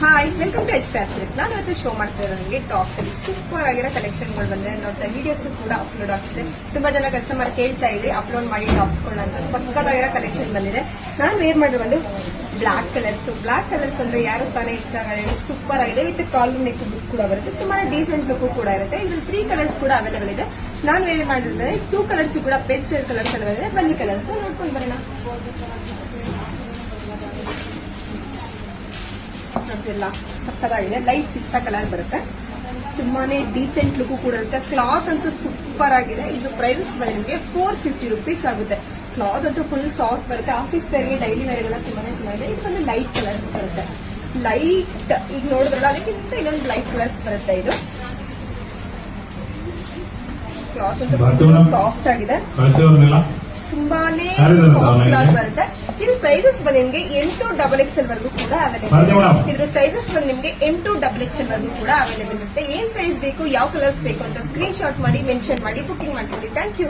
Hi, welcome to H fabric. ನಾನು ಇವತ್ತು show ಮಾಡ್ತಾ ಇರೋದು ನಿಮಗೆ ಟಾಪ್ಸ್ ಅಲ್ಲಿ ಸೂಪರ್ ಆಗಿರೋ ಕಲೆಕ್ಷನ್ಗಳು ಬಂದಿದೆ. ನೋಡ್ತಾ ವಿಡಿಯೋಸ್ ಕೂಡ ಅಪ್ಲೋಡ್ ಆಗ್ತಿದೆ. ತುಂಬಾ ಜನ ಕಸ್ಟಮರ್ ಕೇಳ್ತಾ ಇದ್ರಿ ಅಪ್ಲೋಡ್ ಮಾಡಿ ಟಾಪ್ಸ್ಗಳನ್ನ ಅಂತ. ಸಕ್ಕತ್ತಾಗಿರೋ ಕಲೆಕ್ಷನ್ ಬಂದಿದೆ. ನಾನು ವೇರ್ ಮಾಡಿರೋ ಒಂದು ಬ್ಲಾಕ್ ಕಲರ್ಸ್ ಅಂದ್ರೆ ಯಾರು ತಾನೇ ಇಷ್ಟ ಆಗಲ್ಲ. ಸೂಪರ್ ಆಗಿದೆ. ವಿತ್ ಕಾಲರ್ ನೆಕ್ ಬುಕ್ ಕೂಡ ಬರುತ್ತೆ. ತುಂಬಾ ಡೀಸೆಂಟ್ ಲುಕ್ ಕೂಡ ಇರುತ್ತೆ. ಇದ್ರಲ್ಲಿ 3 ಕಲರ್ಸ್ ಕೂಡ ಅವೈಲೇಬಲ್ ಇದೆ. ನಾನು ವೇರ್ ಮಾಡಿರೋದ್ರೆ 2 ಕಲರ್ಸ್ ಕೂಡ ಪೇಸ್ಟಲ್ ಕಲರ್ಸ್ ಎಲ್ಲ ಬಂದಿದೆ. ಬನ್ನಿ ಕಲರ್ಸ್ ನೋಡ್ಕೊಂಡು ಬರೋಣ. ಸಕ್ಕದಾಗಿದೆ. ಲೈಟ್ ಪಿಸ್ತಾ ಕಲರ್ ಬರುತ್ತೆ. ತುಂಬಾನೇ ಡೀಸೆಂಟ್ ಲುಕ್ ಕೂಡ ಇರುತ್ತೆ. ಕ್ಲಾತ್ ಅಂತೂ ಸೂಪರ್ ಆಗಿದೆ. ಇದು ಪ್ರೈಸಸ್ ನಿಮಗೆ 450 rupees ಆಗುತ್ತೆ. ಕ್ಲಾತ್ ಅಂತೂ ಫುಲ್ ಸಾಫ್ಟ್ ಬರುತ್ತೆ. ಆಫೀಸ್ ವೇರ್ಗೆ ಡೈಲಿ ವೇರ್ಗೆಲ್ಲ ತುಂಬಾನೇ ಚೆನ್ನಾಗಿದೆ. ಇದೊಂದು ಲೈಟ್ ಕಲರ್ಸ್ ಬರುತ್ತೆ. ಲೈಟ್ ಈಗ ನೋಡಿದ್ರಲ್ಲ ಅದಕ್ಕಿಂತ ಇನ್ನೊಂದು ಲೈಟ್ ಕಲರ್ಸ್ ಬರುತ್ತೆ. ಇದು ಕ್ಲಾತ್ ಅಂತೂ ಸಾಫ್ಟ್ ಆಗಿದೆ. ತುಂಬಾನೇ ಸಾಫ್ಟ್ ಕ್ಲಾತ್ ಬರುತ್ತೆ. ಇದು ಸೈಜಸ್ ಬಂದು ನಿಮಗೆ 8XXL ವರೆಗೂ ಕೂಡ ಅವೈಲೇಬಲ್. ಇದ್ರ ಸೈಜಸ್ ಬಂದು ನಿಮಗೆ 8XXL ವರೆಗೂ ಕೂಡ ಅವೈಲೇಬಲ್ ಇರುತ್ತೆ. ಏನ್ ಸೈಜ್ ಬೇಕು, ಯಾವ ಕಲರ್ಸ್ ಬೇಕು ಅಂತ ಸ್ಕ್ರೀನ್ ಶಾಟ್ ಮಾಡಿ ಮೆನ್ಷನ್ ಮಾಡಿ ಬುಕಿಂಗ್ ಮಾಡ್ಕೊಳ್ಳಿ. Thank you.